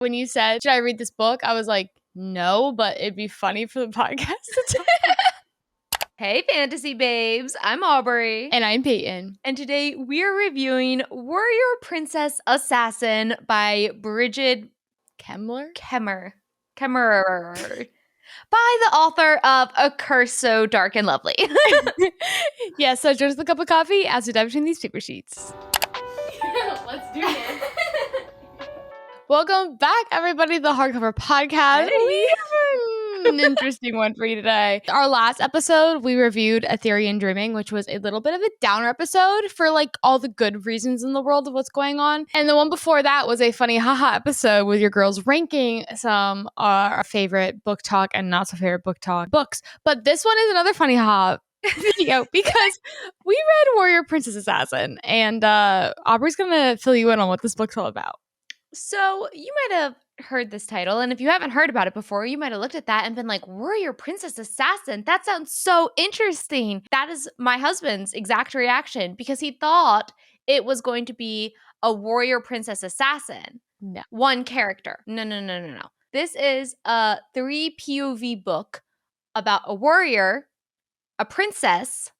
When you said, should I read this book? I was like, no, but it'd be funny for the podcast to talk. Hey, fantasy babes. I'm Aubrey. And I'm Peyton. And today we're reviewing Warrior Princess Assassin by Bridget Kemmerer? Kemmerer. By the author of A Curse So Dark and Lovely. Yeah, so just a cup of coffee as we dive between these paper sheets. Let's do this. Welcome back, everybody, to the Hardcover Podcast. Hey. We have an interesting one for you today. Our last episode, we reviewed A Theory in Dreaming, which was a little bit of a downer episode for like all the good reasons in the world of what's going on. And the one before that was a funny haha episode with your girls ranking some our favorite book talk and not so favorite book talk books. But this one is another funny haha video because we read Warrior Princess Assassin, and Aubrey's gonna fill you in on what this book's all about. So you might have heard this title, and if you haven't heard about it before, you might have looked at that and been like, Warrior Princess Assassin, that sounds so interesting. That is my husband's exact reaction because he thought it was going to be a Warrior Princess Assassin. No. One character. No. This is a 3 POV book about a warrior, a princess,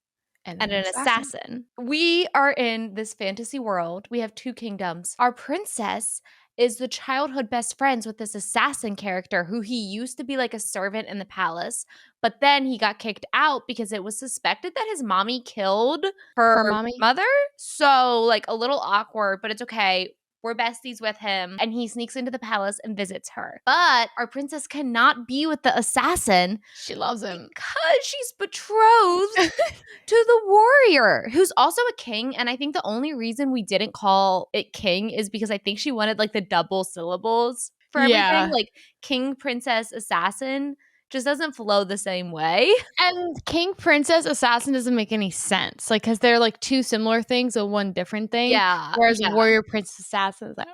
and an assassin. We are in this fantasy world. We have two kingdoms. Our princess is the childhood best friends with this assassin character who he used to be like a servant in the palace, but then he got kicked out because it was suspected that his mommy killed her mother. So like a little awkward, but it's okay. We're besties with him, and he sneaks into the palace and visits her. But our princess cannot be with the assassin. She loves him because she's betrothed to the warrior, who's also a king. And I think the only reason we didn't call it king is because I think she wanted like the double syllables for everything. Yeah. Like king, princess, assassin just doesn't flow the same way. And king, princess, assassin doesn't make any sense. Like, because they're like two similar things or one different thing. Yeah. Whereas warrior, princess, assassin is like.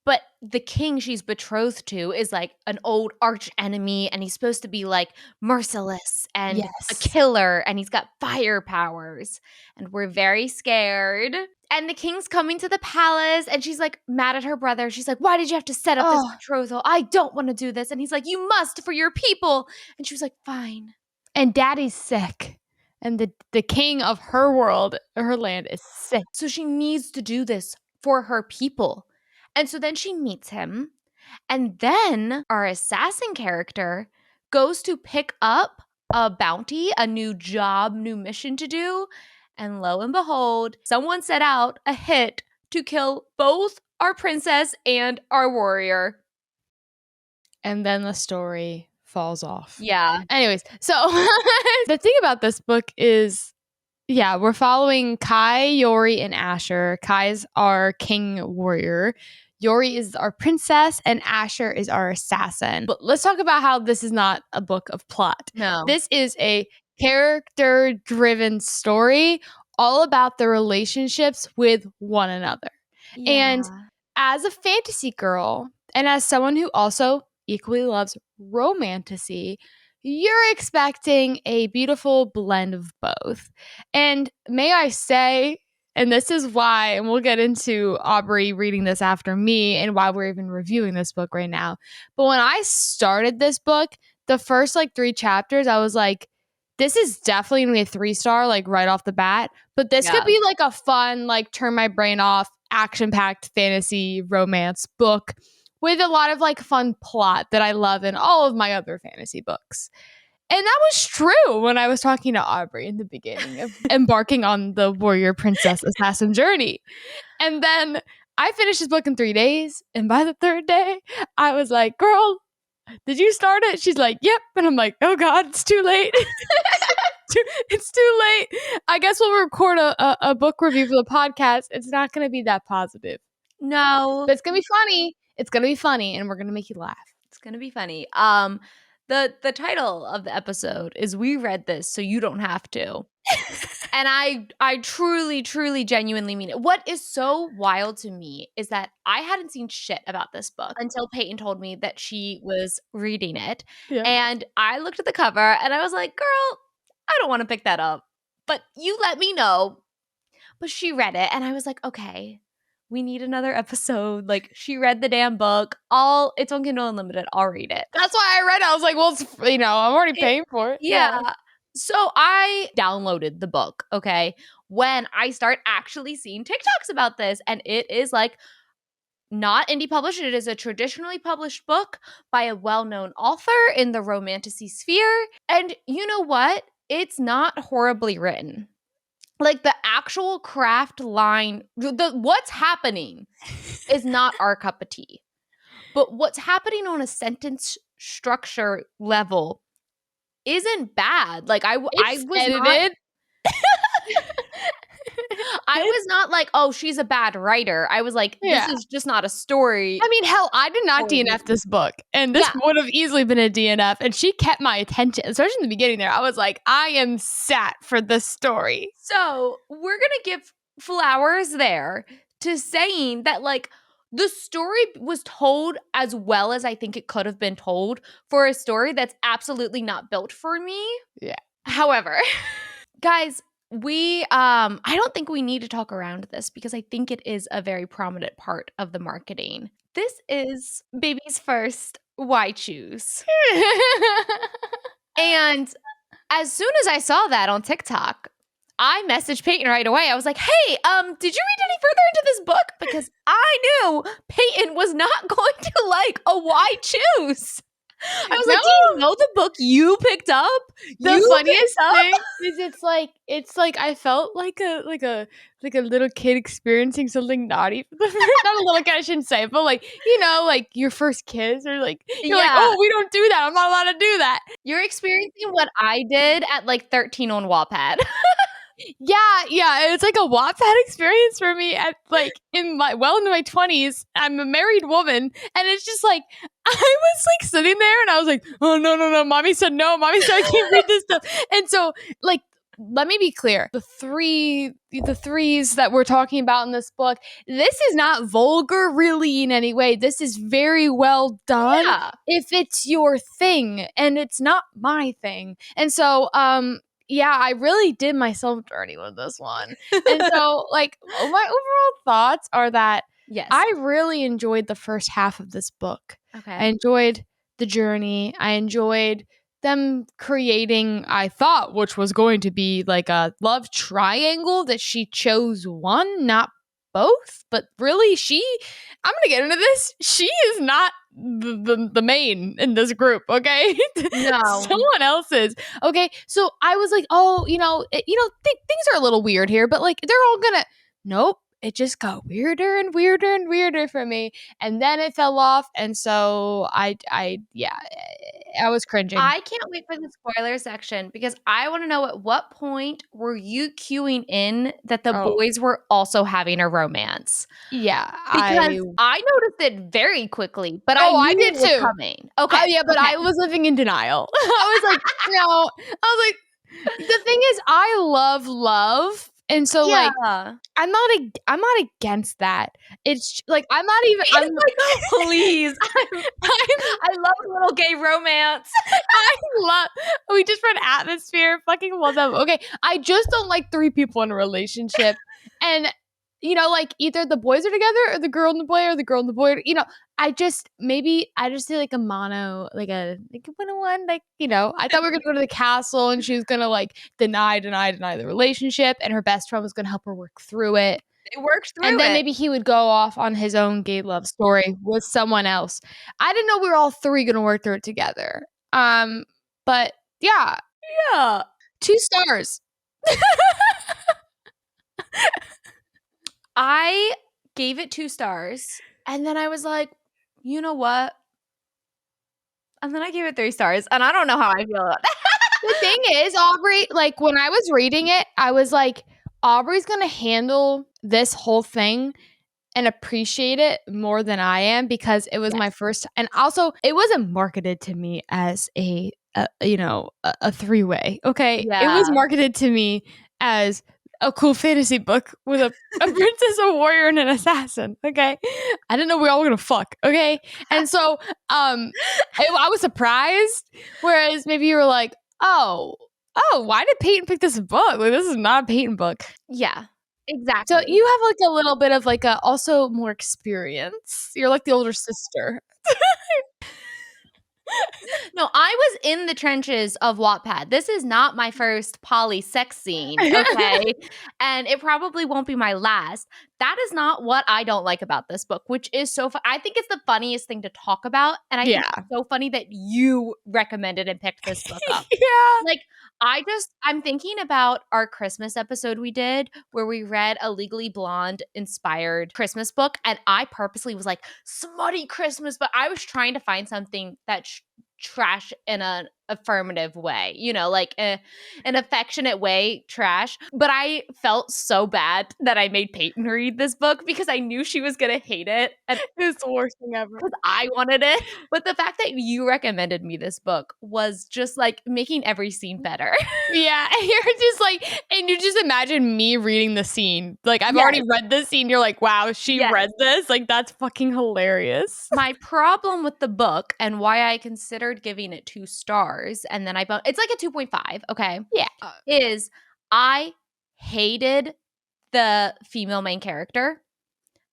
But the king she's betrothed to is like an old arch enemy, and he's supposed to be like merciless and a killer, and he's got fire powers. And we're very scared. And the king's coming to the palace, and she's like mad at her brother. She's like, why did you have to set up this betrothal? I don't want to do this. And he's like, you must for your people. And she was like, fine. And daddy's sick. And the king of her world, her land, is sick. So she needs to do this for her people. And so then she meets him. And then our assassin character goes to pick up a bounty, a new job, new mission to do. And lo and behold, someone set out a hit to kill both our princess and our warrior. And then the story falls off. Yeah. Anyways, so the thing about this book is, yeah, we're following Kai, Yori, and Asher. Kai's our king warrior. Yori is our princess, and Asher is our assassin. But let's talk about how this is not a book of plot. No. This is a character-driven story all about the relationships with one another. Yeah. And as a fantasy girl, and as someone who also equally loves romantasy, you're expecting a beautiful blend of both. And may I say, and this is why, and we'll get into Aubrey reading this after me and why we're even reviewing this book right now. But when I started this book, the first like 3 chapters, I was like, this is definitely going to be a 3-star, like right off the bat. But this could be like a fun, like turn my brain off, action-packed fantasy romance book with a lot of like fun plot that I love in all of my other fantasy books. And that was true when I was talking to Aubrey in the beginning of embarking on the warrior princess assassin journey. And then I finished this book in 3 days. And by the 3rd day, I was like, girl, did you start it? She's like, yep. And I'm like, oh God, it's too late. It's too late. I guess we'll record a book review for the podcast. It's not going to be that positive. No. But it's going to be funny. It's going to be funny, and we're going to make you laugh. It's going to be funny. The title of the episode is We Read This So You Don't Have to. And I truly, truly, genuinely mean it. What is so wild to me is that I hadn't seen shit about this book until Peyton told me that she was reading it. Yeah. And I looked at the cover and I was like, girl, I don't want to pick that up. But you let me know. But she read it and I was like, okay, we need another episode. Like, she read the damn book. It's on Kindle Unlimited. I'll read it. That's why I read it. I was like, well, I'm already paying for it. Yeah. So I downloaded the book, okay, when I start actually seeing TikToks about this. And it is like not indie published. It is a traditionally published book by a well-known author in the romantasy sphere. And you know what? It's not horribly written. Like, the actual craft line, what's happening is not our cup of tea. But what's happening on a sentence structure level isn't bad. Like, I was edited. I was not like, oh, she's a bad writer. I was like, this is just not a story. I mean, hell, I did not DNF this book, and this would have easily been a DNF, and she kept my attention, especially in the beginning there. I was like, I am sat for this story. So we're going to give flowers there to saying that, like, the story was told as well as I think it could have been told for a story that's absolutely not built for me. Yeah. However, guys, I don't think we need to talk around this because I think it is a very prominent part of the marketing. This is Baby's first Why Choose. And as soon as I saw that on TikTok, I messaged Peyton right away. I was like, hey, did you read any further into this book? Because I knew Peyton was not going to like a Why Choose. I was like, do you know the book you picked up? The funniest thing is it's like I felt like a little kid experiencing something naughty. Not a little kid, I shouldn't say, but like, like your first kiss, or like you're like, oh, we don't do that. I'm not allowed to do that. You're experiencing what I did at like 13 on Wattpad. Yeah. It's like a Wattpad experience for me at like into my 20s. I'm a married woman, and it's just like I was like sitting there, and I was like, oh no, mommy said no, mommy said I can't read this stuff. And so, like, let me be clear: the threes that we're talking about in this book, this is not vulgar really in any way. This is very well done if it's your thing, and it's not my thing. And so yeah, I really did myself dirty with this one. And so, like, my overall thoughts are that I really enjoyed the first half of this book. Okay. I enjoyed the journey. I enjoyed them creating, I thought, which was going to be like a love triangle, that she chose one, not both. But really, I'm going to get into this. She is not the main in this group, okay? No. Someone else is. Okay, so I was like, oh, things are a little weird here, but like they're all gonna. Nope, it just got weirder and weirder and weirder for me, and then it fell off, and so I was cringing. I can't wait for the spoiler section because I want to know at what point were you cueing in that the boys were also having a romance? Yeah, because I noticed it very quickly, but I did too. Coming. Okay. Oh yeah, but I was living in denial. I was like, no. I was like, the thing is, I love love. And so, like, I'm not against that. It's like I'm not even. I'm like, please. I love a little gay romance. We just read Atmosphere. Fucking love them. Okay, I just don't like three people in a relationship, and like either the boys are together, or the girl and the boy, or the girl and the boy. I just say like a mono, like a 101, like I thought we were gonna go to the castle, and she was gonna like deny the relationship, and her best friend was gonna help her work through it. It worked through, and then maybe he would go off on his own gay love story with someone else. I didn't know we were all three gonna work through it together. But yeah, 2 stars. I gave it 2 stars, and then I was like, you know what? And then I gave it 3 stars, and I don't know how I feel about that. The thing is, Aubrey, like when I was reading it, I was like, Aubrey's going to handle this whole thing and appreciate it more than I am, because it was my first, and also it wasn't marketed to me as a three-way. Okay. It was marketed to me as a cool fantasy book with a princess, a warrior, and an assassin. Okay. I didn't know we all were gonna fuck. Okay. And so I was surprised. Whereas maybe you were like, oh, why did Peyton pick this book? Like, this is not a Peyton book. Yeah. Exactly. So you have, like, a little bit of, like, a also more experience. You're like the older sister. No, I was in the trenches of Wattpad. This is not my first poly sex scene, okay? And it probably won't be my last. That is not what I don't like about this book, which is so I think it's the funniest thing to talk about, and I think Yeah. it's so funny that you recommended and picked this book up. Yeah. Like, I'm thinking about our Christmas episode we did where we read a Legally Blonde inspired Christmas book, and I purposely was like, smutty Christmas, but I was trying to find something that trash in an affirmative way, you know, like an affectionate way, trash. But I felt so bad that I made Peyton read this book because I knew she was going to hate it. And It's the worst thing ever. because I wanted it. But the fact that you recommended me this book was just like making every scene better. Yeah, and you're just like, and you just imagine me reading the scene. Like, I've Yes. already read this scene. You're like, wow, she Yes. read this? Like, that's fucking hilarious. My problem with the book and why I considered giving it 2 stars, and then it's like a 2.5, okay? Yeah. Is I hated the female main character.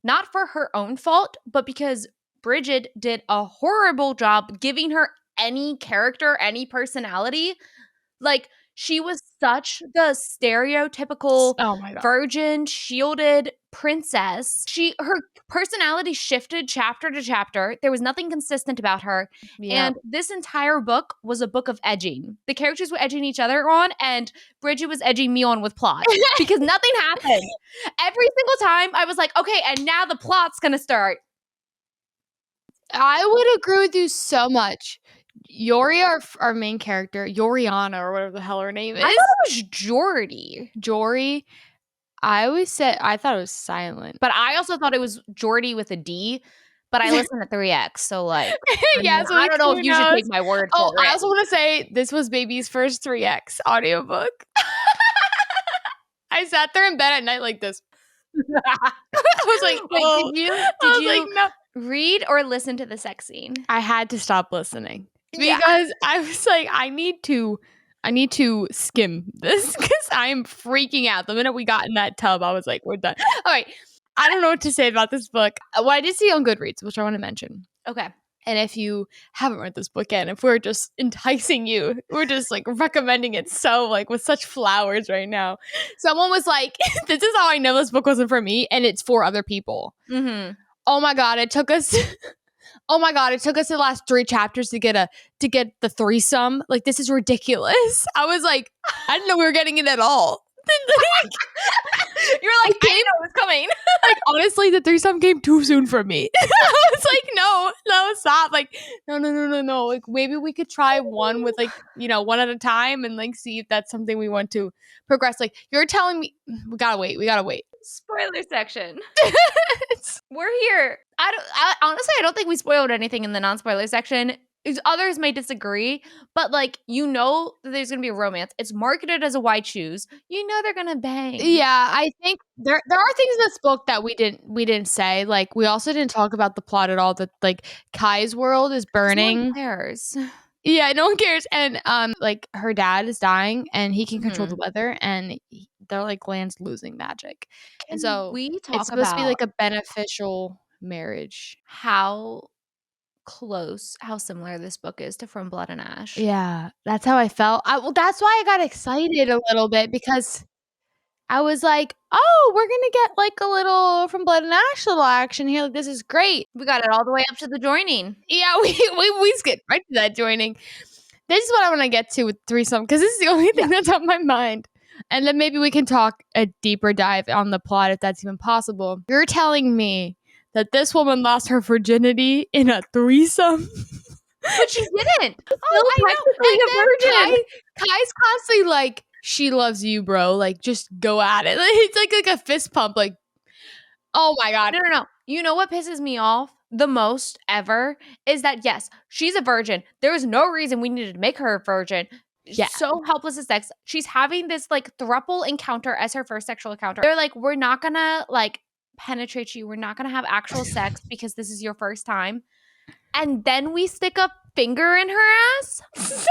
Not for her own fault, but because Bridget did a horrible job giving her any character, any personality. Like, she was such the stereotypical Oh my God. virgin, shielded princess. Her personality shifted chapter to chapter. There was nothing consistent about her. Yeah. And this entire book was a book of edging. The characters were edging each other on, and Bridget was edging me on with plot because nothing happened. Every single time I was like, okay, and now the plot's gonna start. I would agree with you so much. Yori, our main character, Yoriana, or whatever the hell her name is. I thought it was Jordy. Jory. I thought it was silent. But I also thought it was Jordy with a D. But I listened at 3x, so like, Yeah, so I don't know if who you should knows? take my word Oh, for it. I also want to say this was baby's first 3x audiobook. I sat there in bed at night like this. I was like, Wait, oh. did I was you like, no. read or listen to the sex scene? I had to stop listening Yeah. because I was like, I need to skim this because I am freaking out. The minute we got in that tub, I was like, we're done. All right. I don't know what to say about this book. Well, I did see on Goodreads, which I want to mention. Okay. And if you haven't read this book yet, if we're just enticing you, we're just like recommending it so like with such flowers right now. Someone was like, this is how I know this book wasn't for me and it's for other people. Mm-hmm. Oh my God, it took us the last 3 chapters to get the threesome. Like, this is ridiculous. I was like, I didn't know we were getting it at all. You're like, I didn't know it was coming. Like, honestly, the threesome came too soon for me. I was like, no, stop. Like, no. Like, maybe we could try one with like, one at a time and like see if that's something we want to progress. Like, you're telling me we gotta wait. Spoiler section. We're here. Honestly, I don't think we spoiled anything in the non-spoiler section. Others may disagree, but like, that there's gonna be a romance. It's marketed as a why choose. They're gonna bang. Yeah, I think there are things in this book that we didn't say. Like, we also didn't talk about the plot at all. That like Kai's world is burning. No one cares. Yeah, no one cares. And like her dad is dying, and he can control the Mhm. weather, and they're like land's losing magic, and Can so we talk it's supposed to be like about a beneficial marriage. how similar this book is to From Blood and Ash? Yeah, that's how I felt. Well, that's why I got excited a little bit because I was like, oh, we're gonna get like a little From Blood and Ash little action here. Like, this is great. We got it all the way up to the joining. Yeah, we skipped right to that joining. This is what I want to get to with threesome because this is the only thing that's on my mind. And then maybe we can talk a deeper dive on the plot if that's even possible. You're telling me that this woman lost her virginity in a threesome? But she didn't. Oh, I know. A virgin. Kai's constantly like, she loves you, bro. Like, just go at it. It's like a fist pump. Like, oh my God. No. You know what pisses me off the most ever is that, yes, she's a virgin. There was no reason we needed to make her a virgin. Yeah. So helpless as sex. She's having this like throuple encounter as her first sexual encounter. They're like, we're not gonna like penetrate you. We're not gonna have actual sex because this is your first time. And then we stick a finger in her ass. That's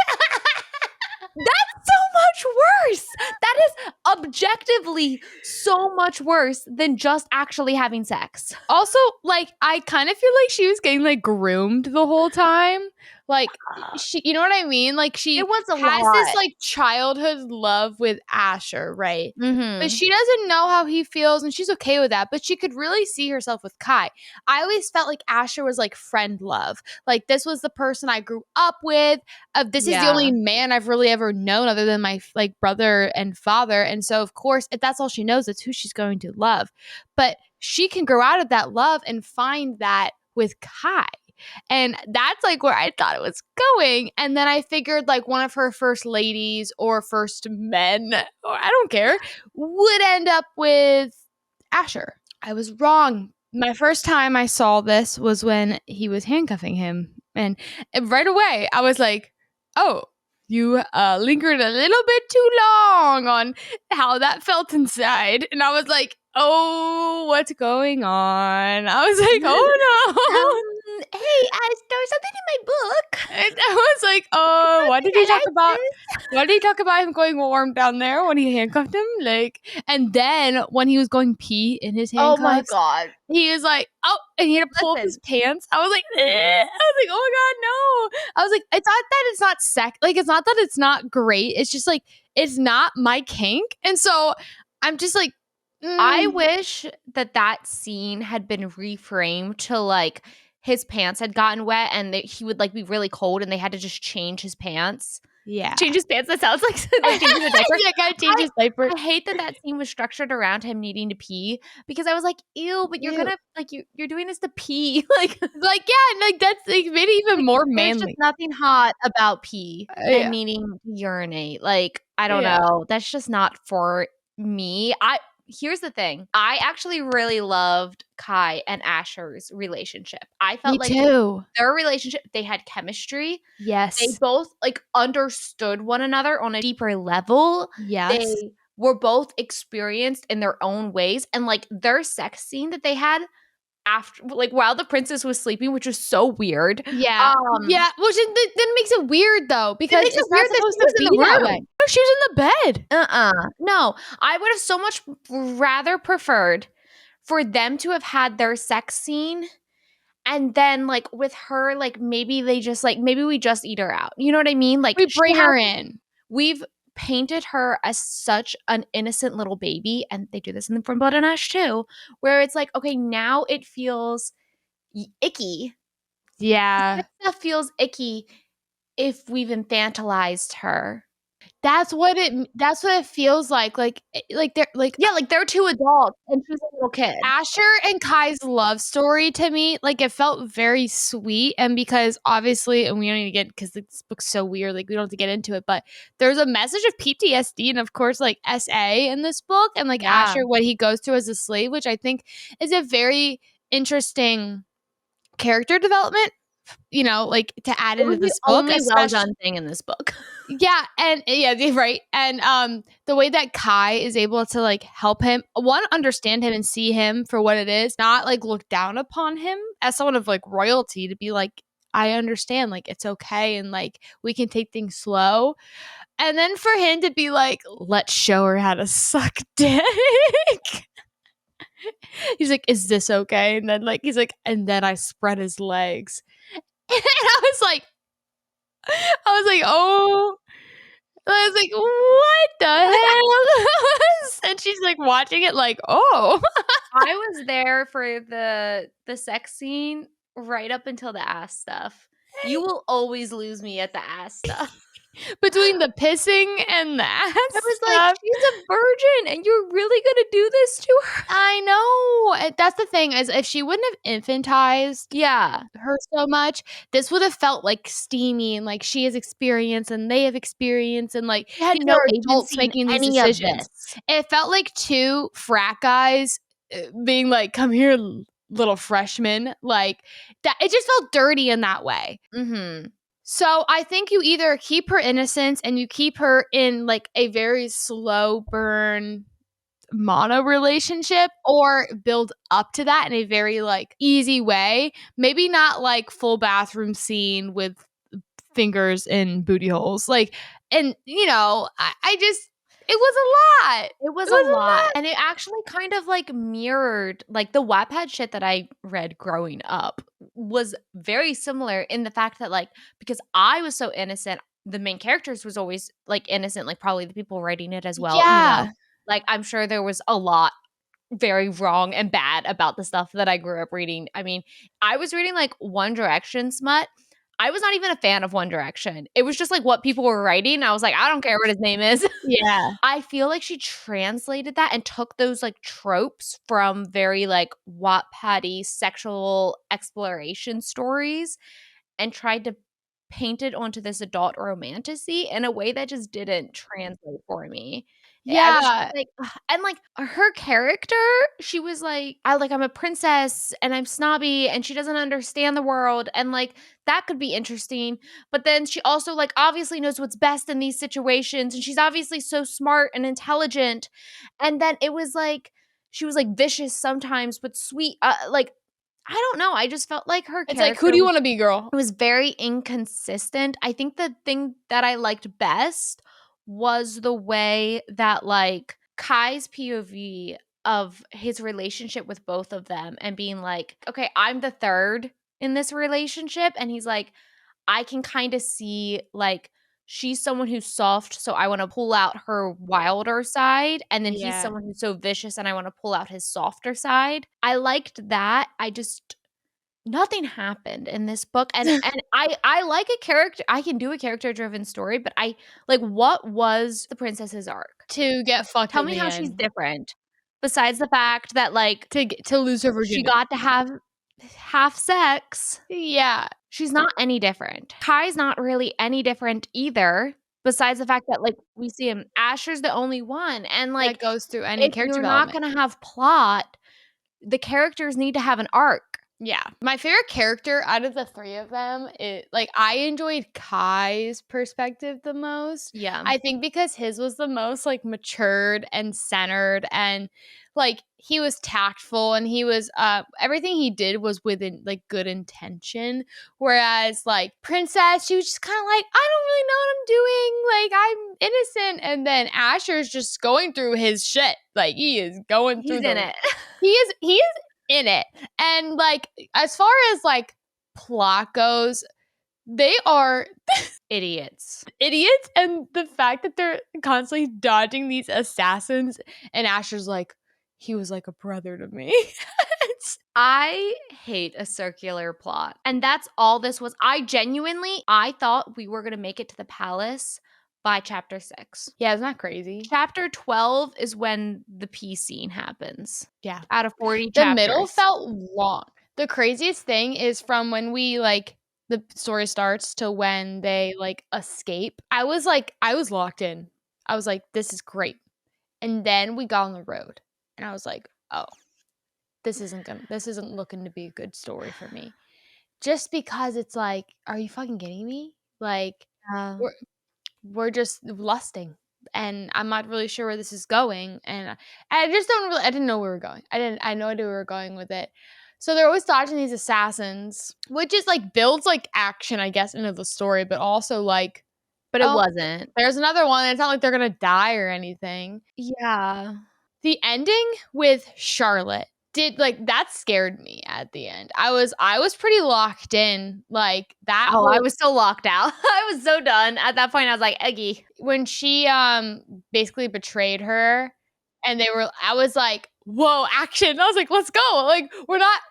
so much worse. That is objectively so much worse than just actually having sex. Also, like, I kind of feel like she was getting like groomed the whole time. Like, she, you know what I mean? Like, she It was a has this lot. like childhood love with Asher, right? But Mm-hmm. she doesn't know how he feels, and she's okay with that. But she could really see herself with Kai. I always felt like Asher was like friend love. Like, this was the person I grew up with. This is the Yeah. only man I've really ever known other than my like brother and father. And so, of course, if that's all she knows, it's who she's going to love. But she can grow out of that love and find that with Kai. And that's like where I thought it was going. And then I figured like one of her first ladies or first men, or I don't care, would end up with Asher. I was wrong. My first time I saw this was when he was handcuffing him. And right away, I was like, oh, you lingered a little bit too long on how that felt inside. And I was like, oh, what's going on? I was like, oh no. Hey, there's something in my book. And I was like, oh, what did he I talk like about? this. What did he talk about him going warm down there when he handcuffed him? Like, and then when he was going pee in his Oh my handcuffs, god. he was like, oh, and he had to pull up his Listen. pants. I was like, I was like, oh my god, no. I was like, it's not that it's not like it's not that it's not great. It's just like it's not my kink, and so I'm just like, I wish that scene had been reframed to like his pants had gotten wet and he would like be really cold and they had to just change his pants. yeah, Change his pants. That sounds like changing the diaper. yeah, gotta change his diaper. I hate that scene was structured around him needing to pee because I was like, ew, but you're Ew. gonna like you're doing this to pee. Like Yeah, like that's like made it even like, more there's just manly. nothing hot about pee and Yeah, needing to urinate. Like, I don't yeah. know. That's just not for me. Here's the thing. I actually really loved Kai and Asher's relationship. I Me felt like too. their relationship, they had chemistry. They Yes. both like understood one another on a deeper level. They Yes. were both experienced in their own ways. And like their sex scene that they had after like while the princess was sleeping, which was so weird. Yeah. Yeah. Which then makes it weird though, It because makes it it's not weird that supposed she to was in be the that way. room. No, she was in the bed. No, I would have so much rather preferred for them to have had their sex scene and then like with her, like maybe we just eat her out. You know what I mean? Like We bring her in. we've painted her as such an innocent little baby, and they do this in From Blood and Ash too, where it's like, okay, now it feels icky. Yeah. That stuff feels icky if we've infantilized her. That's what it feels like. Like they're like Yeah, like they're two adults and she's a little kid. Asher and Kai's love story to me, like it felt very sweet. And because obviously, and we don't need to get because this book's so weird, like we don't have to get into it, but there's a message of PTSD and of course like SA in this book and like Yeah. Asher, what he goes through as a slave, which I think is a very interesting character development, like to add It into was the this book, only well especially done thing in this book. yeah, and yeah, right. And the way that Kai is able to like help him, one, understand him and see him for what it is, not like look down upon him as someone of like royalty, to be like, I understand, like it's okay, and like we can take things slow. And then for him to be like, let's show her how to suck dick. He's like, is this okay? And then like he's like, and then I spread his legs. And I was like, oh, I was like, what the hell? And she's like watching it like, oh. I was there for the sex scene right up until the ass stuff. You will always lose me at the ass stuff. Between the pissing and the ass I was like, stuff. she's a virgin and you're really gonna do this to her? I know. That's the thing, is if she wouldn't have infantized Yeah. her so much, this would have felt like steamy and like she has experience and they have experience and like She had these no are adults agency in making these any of decisions. this. It felt like two frat guys being like, come here, little freshman. Like that, it just felt dirty in that way. Mm-hmm. So I think you either keep her innocence and you keep her in like a very slow burn mono relationship, or build up to that in a very like easy way. Maybe not like full bathroom scene with fingers in booty holes. Like, and you know, I just, it was a lot. It was a lot. And it actually kind of like mirrored like the Wattpad shit that I read growing up was very similar in the fact that like because I was so innocent, the main characters was always like innocent, like probably the people writing it as well, you know. Yeah. Like I'm sure there was a lot very wrong and bad about the stuff that I grew up reading. I mean, I was reading like One Direction smut. I was not even a fan of One Direction. It was just like what people were writing. I was like, I don't care what his name is. Yeah. I feel like she translated that and took those like tropes from very like Wattpad-y sexual exploration stories and tried to paint it onto this adult romantasy in a way that just didn't translate for me. I was just Yeah. like, ugh. And like her character, she was like, I'm a princess and I'm snobby and she doesn't understand the world. And like that could be interesting. But then she also like obviously knows what's best in these situations. And she's obviously so smart and intelligent. And then it was like she was like vicious sometimes, but sweet. Like I don't know. I just felt like her It's character like, who do you want to be, girl? was very inconsistent. I think the thing that I liked best was the way that like Kai's POV of his relationship with both of them and being like, okay, I'm the third in this relationship. And he's like, I can kind of see like she's someone who's soft, so I want to pull out her wilder side. And then he's Yeah. someone who's so vicious and I want to pull out his softer side. I liked that. I just nothing happened in this book. And I like a character, I can do a character driven story, but I like what was the princess's arc? To get fucked Tell in me the how she's end. different. Besides the fact that like To lose her she virginity. got to have half sex. Yeah. She's not any different. Kai's not really any different either. Besides the fact that like we see him, Asher's the only one. And That like goes through any if character you're not development. gonna have plot, the characters need to have an arc. Yeah. My favorite character out of the three of them, like I enjoyed Kai's perspective the most. Yeah. I think because his was the most like matured and centered, and like he was tactful, and he was everything he did was within like good intention. Whereas like Princess, she was just kind of like, I don't really know what I'm doing. Like I'm innocent. And then Asher's just going through his shit. Like he is going He's through in it. he is in it. And like as far as like plot goes, they are Idiots. idiots, and the fact that they're constantly dodging these assassins, and Asher's like, he was like a brother to me. I hate a circular plot. And that's all this was. I thought we were going to make it to the palace by chapter 6. Yeah, isn't that crazy? Chapter 12 is when the pee scene happens. Yeah. Out of 40 The chapters. middle felt long. The craziest thing is from when we like the story starts to when they like escape. I was locked in. I was like, this is great. And then we got on the road, and I was like, oh, this isn't looking to be a good story for me. Just because it's like, are you fucking kidding me? Like we're just lusting, and I'm not really sure where this is going, and I didn't know where we were going. I had no idea where we were going with it. So they're always dodging these assassins, which is like builds like action, I guess, into the story, but also like, but it wasn't. There's another one. It's not like they're gonna die or anything. Yeah. The ending with Charlotte that scared me at the end. I was pretty locked in. Like that. Oh, I was so locked out. I was so done. At that point, I was like, Eggy. When she basically betrayed her, and I was like, whoa, action. I was like, let's go. Like,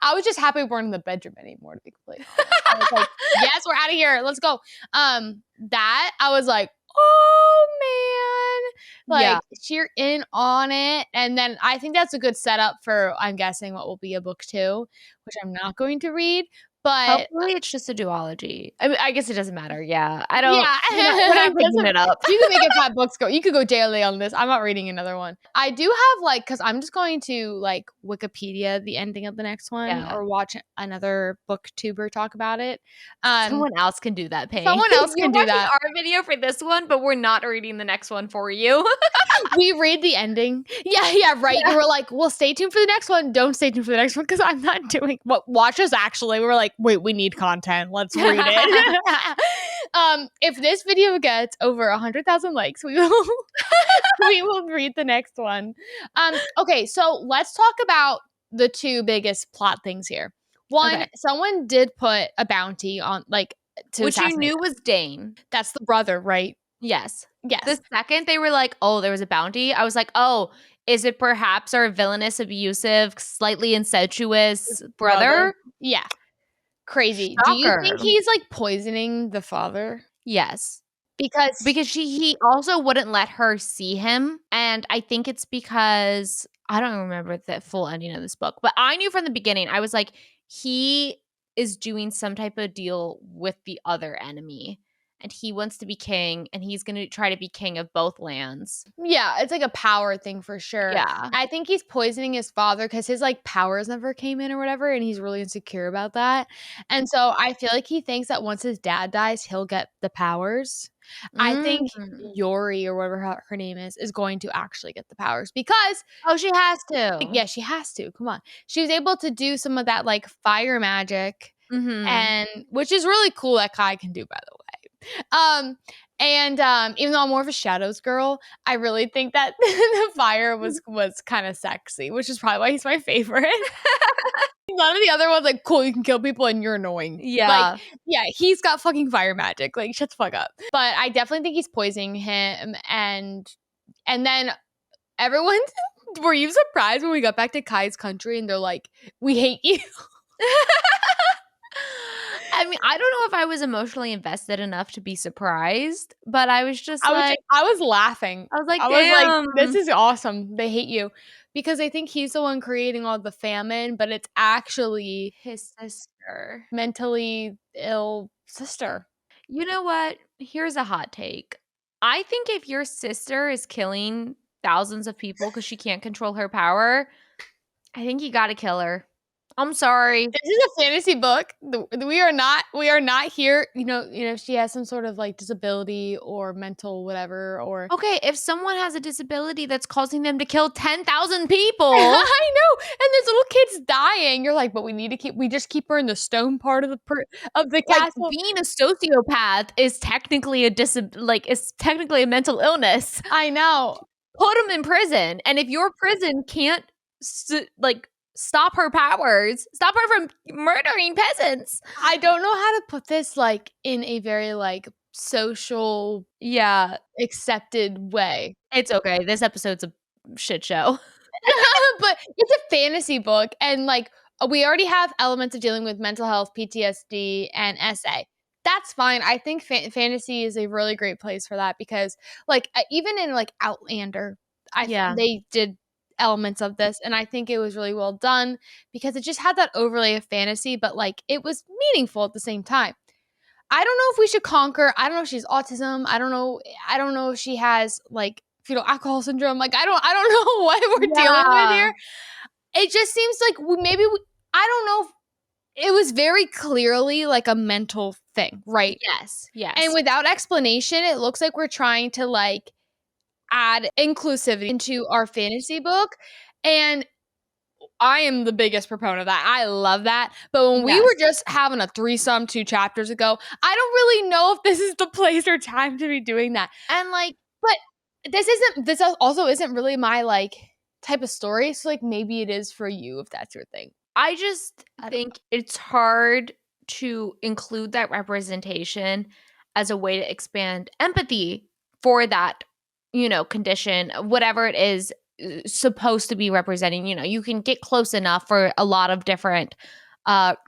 I was just happy we weren't in the bedroom anymore, to be completely honest. I was like, yes, we're out of here. Let's go. That I was like, oh man. Like, sheer in on it. And then I think that's a good setup for, I'm guessing, what will be a book 2, which I'm not going to read. But hopefully it's just a duology. I mean, I guess it doesn't matter. Yeah. I don't. Yeah. We're not picking it up. You can make it 5 books go. You could go daily on this. I'm not reading another one. I do have because I'm just going to like Wikipedia the ending of the next one, or watch another booktuber talk about it. Someone else can do that, Paige. Someone else can do that. Our video for this one, but we're not reading the next one for you. We read the ending. Yeah, right. Yeah. You were like, well, stay tuned for the next one. Don't stay tuned for the next one because I'm not doing what. Watch us actually. We were like, wait, we need content. Let's read it. If this video gets over 100,000 likes, we will we will read the next one. Okay, so let's talk about the two biggest plot things here. One, Okay. someone did put a bounty on, like, to Which you assassinate knew him. was Dane. That's the brother, right? Yes. Yes. The second they were like, oh, there was a bounty, I was like, oh, is it perhaps our villainous, abusive, slightly incestuous brother? Yeah. Crazy. Do you think Shocker. he's, like, poisoning the father? Yes. Because Because he also wouldn't let her see him, and I think it's because I don't remember the full ending of this book, but I knew from the beginning, I was like, he is doing some type of deal with the other enemy, and he wants to be king, and he's gonna try to be king of both lands. yeah, it's like a power thing for sure. Yeah. I think he's poisoning his father because his, like, powers never came in or whatever, and he's really insecure about that. And so I feel like he thinks that once his dad dies, he'll get the powers. I think Mm. Yori, or whatever her name is going to actually get the powers because, Oh, she has to. yeah, she has to. Come on. She was able to do some of that, like, fire magic, Mhm. and which is really cool that Kai can do, by the way. Even though I'm more of a shadows girl, I really think that the fire was kind of sexy, which is probably why he's my favorite. None of the other ones, like, cool, you can kill people and you're annoying. Like, Yeah. yeah, he's got fucking fire magic. Like, shut the fuck up. But I definitely think he's poisoning him, and then everyone were you surprised when we got back to Kai's country and they're like, "We hate you." I mean, I don't know if I was emotionally invested enough to be surprised, but I was just like I was laughing. I was like, I was like, "This "Damn." is awesome. They hate you." Because I think he's the one creating all the famine, but it's actually His sister. mentally ill sister. You know what? Here's a hot take. I think if your sister is killing thousands of people because she can't control her power, I think you gotta kill her. I'm sorry. This is a fantasy book. We are not here, if she has some sort of, like, disability or mental whatever, or Okay, if someone has a disability that's causing them to kill 10,000 people. I know, and there's little kids dying. You're like, "But we just keep her in the stone part of the Like, castle." being a sociopath is technically is technically a mental illness. I know. Put them in prison, and if your prison can't stop her powers, stop her from murdering peasants. I don't know how to put this, like, in a very, like, social Yeah, accepted way. it's okay. This episode's a shit show. But it's a fantasy book, and, like, we already have elements of dealing with mental health, PTSD, and SA. That's fine. I think fantasy is a really great place for that because, like, even in, like, Outlander, Yeah. they did elements of this, and I think it was really well done because it just had that overlay of fantasy, but, like, it was meaningful at the same time. I don't know if we should conquer. I don't know if she's autism. I don't know if she has, like, fetal alcohol syndrome. Like, I don't know what we're dealing with Yeah. here. It just seems like I don't know if it was very clearly like a mental thing, right? Yes, And yes. without explanation, it looks like we're trying to, like, add inclusivity into our fantasy book, and I am the biggest proponent of that. I love that. But when we Yes. were just having a threesome 2 chapters ago, I don't really know if this is the place or time to be doing that. And, like, But this also isn't really my, like, type of story, so, like, maybe it is for you if that's your thing. I just I don't think it's hard to include that representation as a way to expand empathy for that, condition, whatever it is supposed to be representing. You can get close enough for a lot of different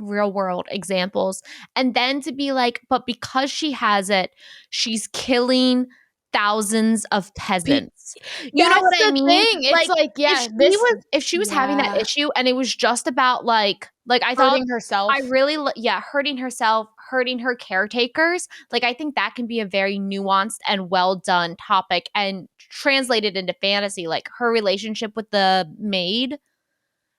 real world examples. And then to be like, but because she has it, she's killing thousands of peasants. You know That's what I the mean? thing. It's like, yeah, If she was having that yeah, issue and it was just about like I thought hurting herself. I really hurting herself, hurting her caretakers, like I think that can be a very nuanced and well done topic and translated into fantasy, like her relationship with the maid,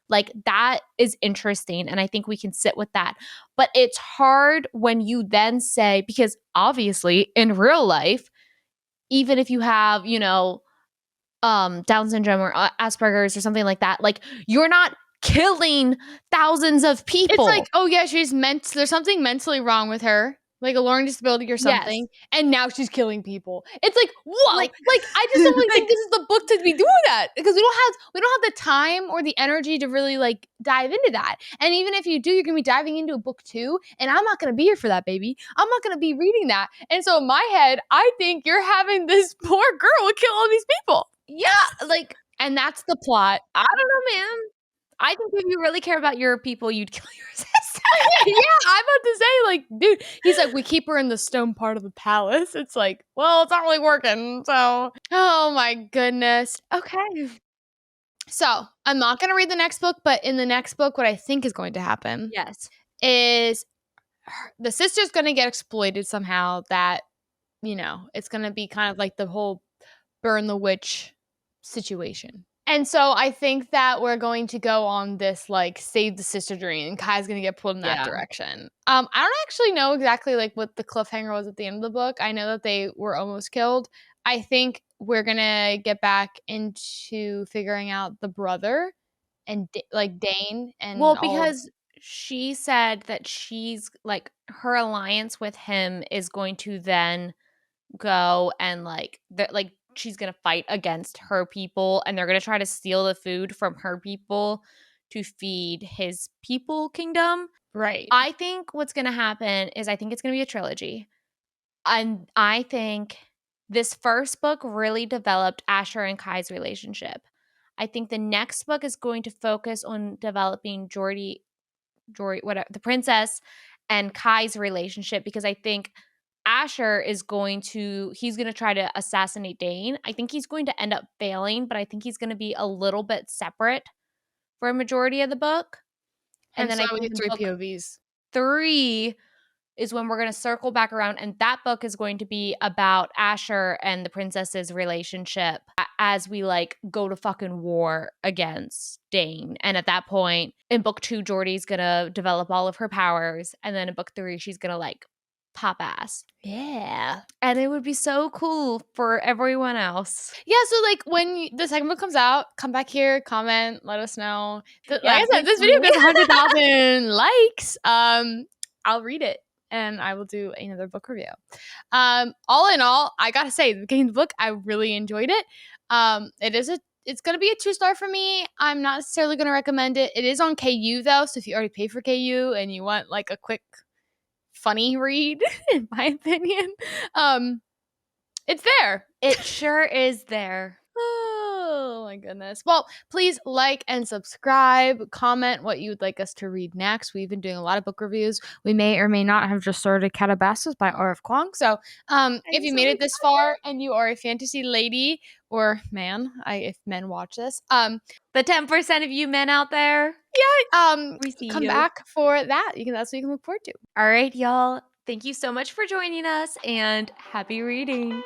like that is interesting and I think we can sit with that. But it's hard when you then say, because obviously in real life, even if you have, Down syndrome or Asperger's or something like that, like you're not killing thousands of It's people. like, oh yeah, there's something mentally wrong with her. like a learning disability or Yes. something, and now she's killing people. It's like, whoa! Like- Like, I just don't really think like- this is the book to be doing that because we don't have the time or the energy to really like dive into that. And even if you do, you're gonna be diving into a book too, and I'm not gonna be here for that, baby. I'm not gonna be reading that. And so in my head, I think you're having this poor girl kill all these people. Yeah, like, And that's the plot. I don't know, man. I think if you really care about your people, you'd kill your sister. Yeah, I'm about to say, like, dude, he's like, we keep her in the stone part of the palace. It's like, well, it's not really working. So, oh my goodness. Okay. So, I'm not going to read the next book, but in the next book, what I think is going to happen Yes. is the sister's going to get exploited somehow. That, it's going to be kind of like the whole burn the witch situation. And so I think that we're going to go on this like save the sister dream, and Kai's gonna get pulled in that direction. I don't actually know exactly like what the cliffhanger was at the end of the book. I know that they were almost killed. I think we're gonna get back into figuring out the brother and like Dane and Well, all of. because she said that she's like her alliance with him is going to then go and like she's gonna fight against her people, and they're gonna try to steal the food from her people to feed his people kingdom. Right. I think what's gonna happen is I think it's gonna be a trilogy. And I think this first book really developed Asher and Kai's relationship. I think the next book is going to focus on developing Jory, whatever, the princess and Kai's relationship, because I think Asher he's going to try to assassinate Dane. I think he's going to end up failing, but I think he's going to be a little bit separate for a majority of the book. And then So I we think get in three book POVs. 3 is when we're going to circle back around, and that book is going to be about Asher and the princess's relationship as we like go to fucking war against Dane. And at that point in book 2, Jordy's going to develop all of her powers, and then in book 3 she's going to like pop ass. Yeah. And it would be so cool for everyone else. Yeah, so like when the second book comes out, come back here, comment, let us know. Like Yeah, I said, please this tell video me. gets 100,000 likes. I'll read it and I will do another book review. All in all, I gotta say, the beginning of the book, I really enjoyed it. It's gonna be a 2-star for me. I'm not necessarily gonna recommend it. It is on KU though, so if you already pay for KU and you want like a quick, funny read, in my opinion, it's there. It sure is there. Oh my goodness. Well, please like and subscribe. Comment what you would like us to read next. We've been doing a lot of book reviews. We may or may not have just started Calabasas by R.F. Kuang. So if you made it this far and you are a fantasy lady or man, if men watch this, the 10% of you men out there, we see come you. back for that. That's what you can look forward to. All right, y'all. Thank you so much for joining us, and happy reading.